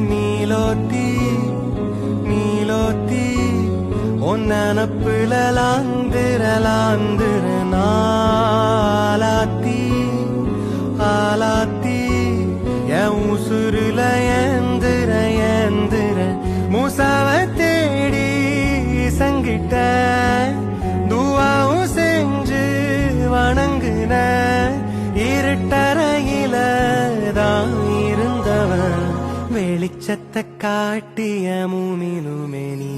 நீலோத்தி நீலோத்தி ஒன்னப்புல லாந்திர நாலாத்தி ஆலாத்தி என் உசுருல ஏந்திர மூசாவ தேடி சங்கிட்ட துவாவும் செஞ்சு வணங்குன இருட்டறையில தான் இருந்தவன் வெளிச்சத்தை காட்டிய மூமினுமே நீ